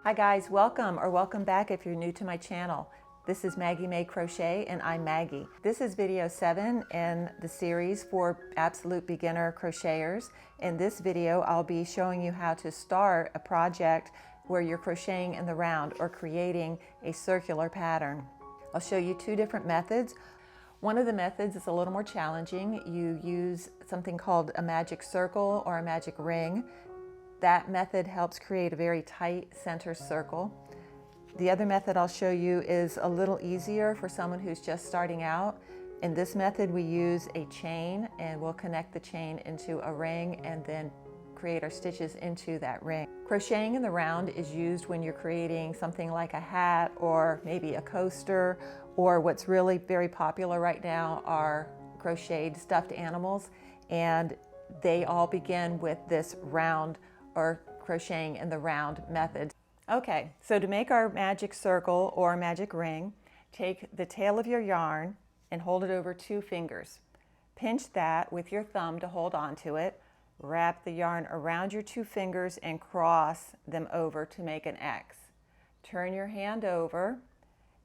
Hi guys, welcome back if you're new to my channel. This is Maggie May Crochet and I'm Maggie. This is video 7 in the series for absolute beginner crocheters. In this video I'll be showing you how to start a project where you're crocheting in the round or creating a circular pattern. I'll show you two different methods. One of the methods is a little more challenging. You use something called a magic circle or a magic ring. That method helps create a very tight center circle. The other method I'll show you is a little easier for someone who's just starting out. In this method we use a chain and we'll connect the chain into a ring and then create our stitches into that ring. Crocheting in the round is used when you're creating something like a hat or maybe a coaster, or what's really very popular right now are crocheted stuffed animals, and they all begin with this round or crocheting in the round method. Okay, so to make our magic circle or magic ring, take the tail of your yarn and hold it over 2 fingers. Pinch that with your thumb to hold on to it. Wrap the yarn around your 2 fingers and cross them over to make an X. Turn your hand over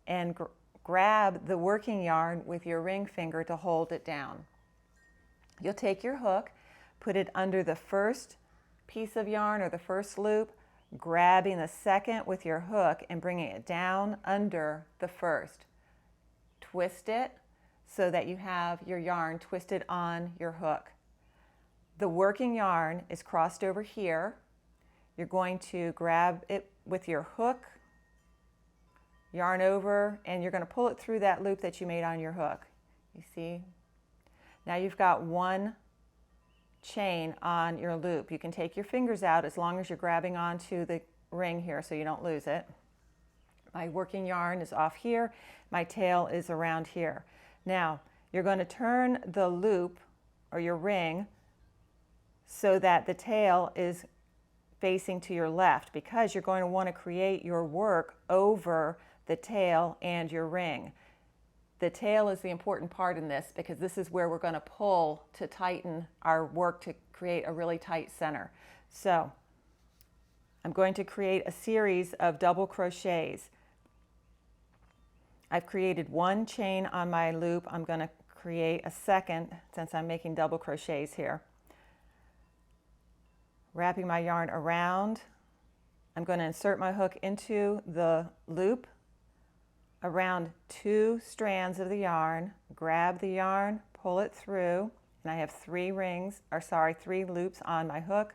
and grab the working yarn with your ring finger to hold it down. You'll take your hook, put it under the first piece of yarn or the first loop, grabbing the second with your hook and bringing it down under the first. Twist it so that you have your yarn twisted on your hook. The working yarn is crossed over here. You're going to grab it with your hook, yarn over, and you're going to pull it through that loop that you made on your hook. You see? Now you've got one chain on your loop. You can take your fingers out as long as you're grabbing onto the ring here so you don't lose it. My working yarn is off here. My tail is around here. Now you're going to turn the loop or your ring so that the tail is facing to your left, because you're going to want to create your work over the tail and your ring. The tail is the important part in this because this is where we're going to pull to tighten our work to create a really tight center. So I'm going to create a series of double crochets. I've created 1 chain on my loop. I'm going to create a second since I'm making double crochets here. Wrapping my yarn around, I'm going to insert my hook into the loop around 2 strands of the yarn, grab the yarn, pull it through, and I have 3 loops on my hook,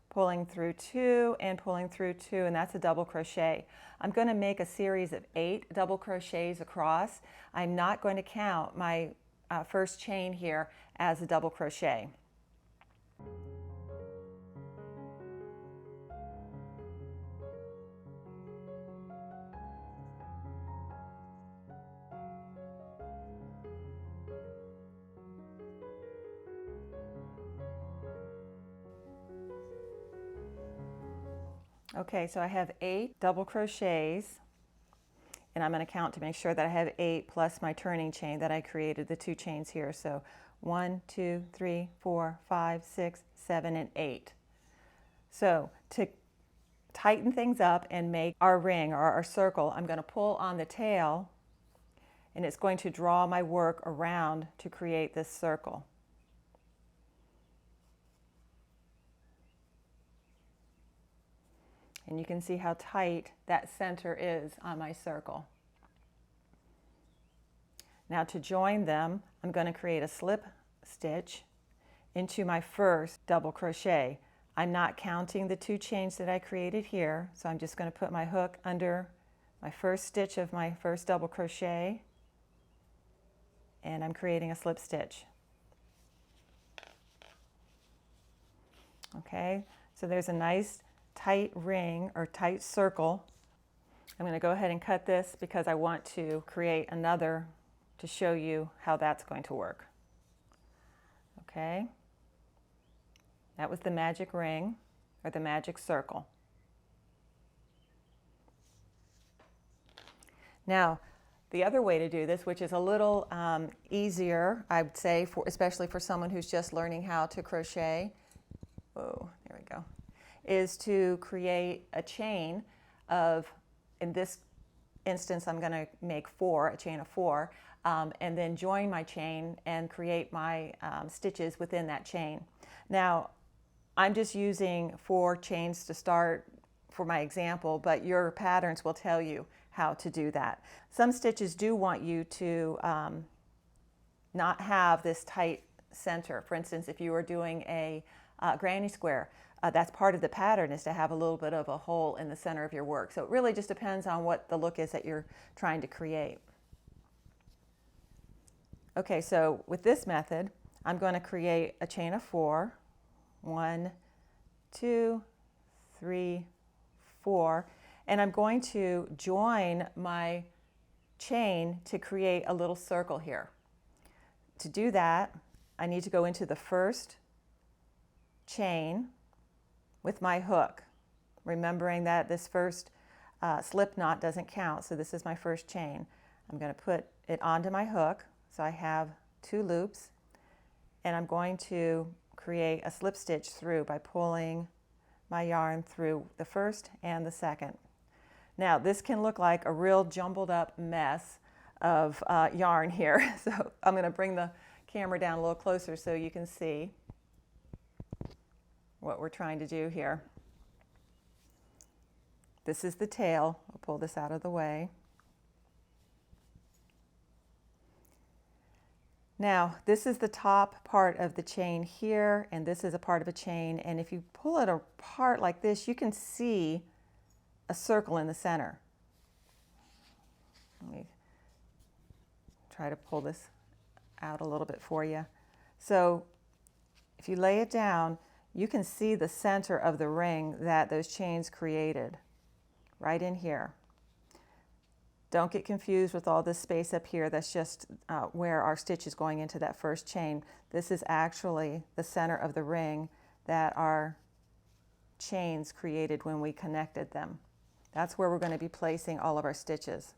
pulling through 2 and pulling through 2, and that's a double crochet. I'm going to make a series of 8 double crochets across. I'm not going to count my first chain here as a double crochet. Okay, so I have 8 double crochets, and I'm going to count to make sure that I have 8 plus my turning chain that I created, the 2 chains here. So 1, 2, 3, 4, 5, 6, 7, and 8. So to tighten things up and make our ring or our circle, I'm going to pull on the tail, and it's going to draw my work around to create this circle. And you can see how tight that center is on my circle. Now to join them, I'm going to create a slip stitch into my first double crochet. I'm not counting the 2 chains that I created here, so I'm just going to put my hook under my first stitch of my first double crochet, and I'm creating a slip stitch. Okay, so there's a nice tight ring or tight circle. I'm going to go ahead and cut this because I want to create another to show you how that's going to work. Okay, that was the magic ring or the magic circle. Now the other way to do this, which is a little easier, I would say, especially for someone who's just learning how to crochet, oh, there we go, is to create a chain of, in this instance, I'm going to make 4, a chain of 4, and then join my chain and create my stitches within that chain. Now, I'm just using 4 chains to start for my example, but your patterns will tell you how to do that. Some stitches do want you to not have this tight center. For instance, if you were doing a granny square, that's part of the pattern, is to have a little bit of a hole in the center of your work. So it really just depends on what the look is that you're trying to create. Okay, so with this method, I'm going to create a chain of 4. 1, 2, 3, 4, and I'm going to join my chain to create a little circle here. To do that, I need to go into the first chain with my hook, remembering that this first slip knot doesn't count, so this is my first chain. I'm going to put it onto my hook, so I have 2 loops, and I'm going to create a slip stitch through by pulling my yarn through the first and the second. Now this can look like a real jumbled up mess of yarn here, so I'm going to bring the camera down a little closer so you can see what we're trying to do here. This is the tail. I'll pull this out of the way. Now, this is the top part of the chain here, and this is a part of a chain, and if you pull it apart like this, you can see a circle in the center. Let me try to pull this out a little bit for you. So if you lay it down, you can see the center of the ring that those chains created right in here. Don't get confused with all this space up here. That's just where our stitch is going into that first chain. This is actually the center of the ring that our chains created when we connected them. That's where we're going to be placing all of our stitches.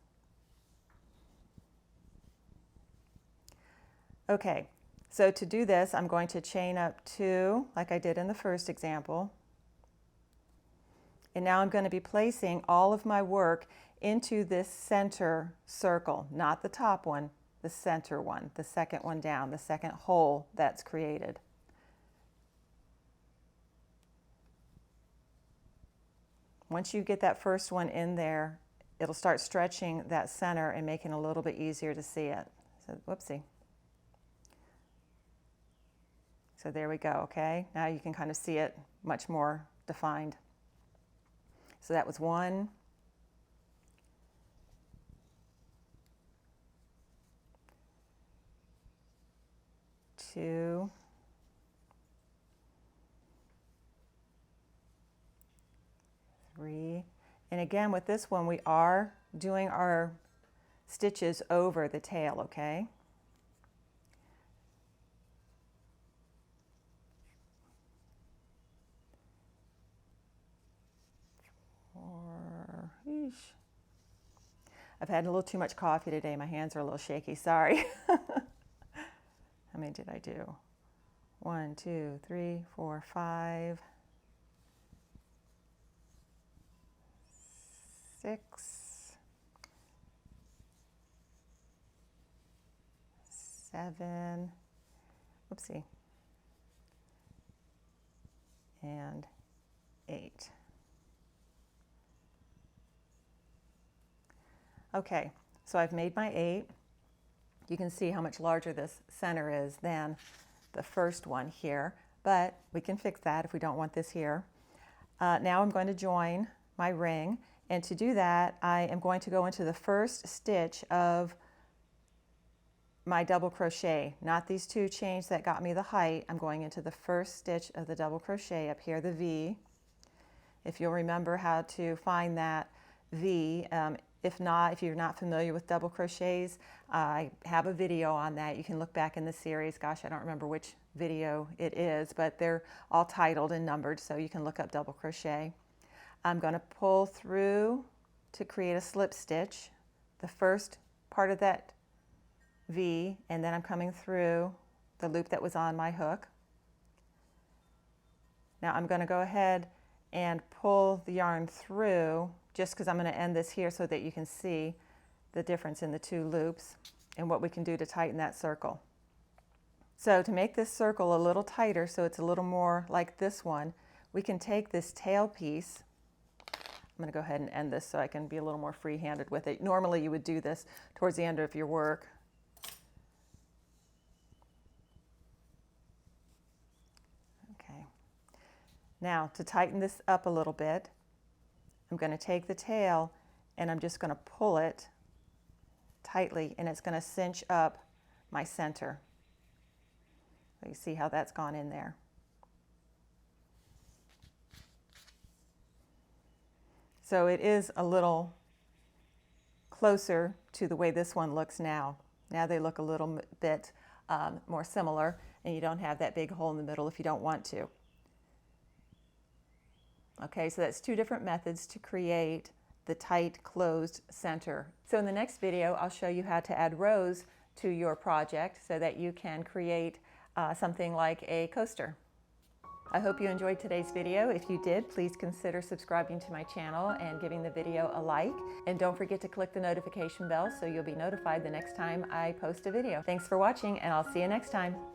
Okay, so to do this, I'm going to chain up 2, like I did in the first example. And now I'm going to be placing all of my work into this center circle, not the top one, the center one, the second one down, the second hole that's created. Once you get that first one in there, it'll start stretching that center and making it a little bit easier to see it. So, whoopsie. So there we go, okay? Now you can kind of see it much more defined. So that was 1. 2, 3, and again with this one we are doing our stitches over the tail, okay? 4, eesh. I've had a little too much coffee today. My hands are a little shaky, sorry. How many did I do? 1, 2, 3, 4, 5, 6, 7, whoopsie, and 8. Okay, so I've made my 8. You can see how much larger this center is than the first one here, but we can fix that if we don't want this here. Now I'm going to join my ring, and to do that I am going to go into the first stitch of my double crochet, not these 2 chains that got me the height. I'm going into the first stitch of the double crochet up here, the V. If you'll remember how to find that V, if not, if you're not familiar with double crochets, I have a video on that. You can look back in the series. Gosh, I don't remember which video it is, but they're all titled and numbered, so you can look up double crochet. I'm going to pull through to create a slip stitch, the first part of that V, and then I'm coming through the loop that was on my hook. Now I'm going to go ahead and pull the yarn through, just because I'm going to end this here so that you can see the difference in the two loops and what we can do to tighten that circle. So to make this circle a little tighter, so it's a little more like this one, we can take this tail piece. I'm going to go ahead and end this so I can be a little more free-handed with it. Normally you would do this towards the end of your work. Okay. Now to tighten this up a little bit, I'm going to take the tail and I'm just going to pull it tightly, and it's going to cinch up my center. So you see how that's gone in there. So it is a little closer to the way this one looks now. Now they look a little bit more similar, and you don't have that big hole in the middle if you don't want to. Okay, so that's two different methods to create the tight closed center. So in the next video, I'll show you how to add rows to your project so that you can create something like a coaster. I hope you enjoyed today's video. If you did, please consider subscribing to my channel and giving the video a like. And don't forget to click the notification bell so you'll be notified the next time I post a video. Thanks for watching, and I'll see you next time.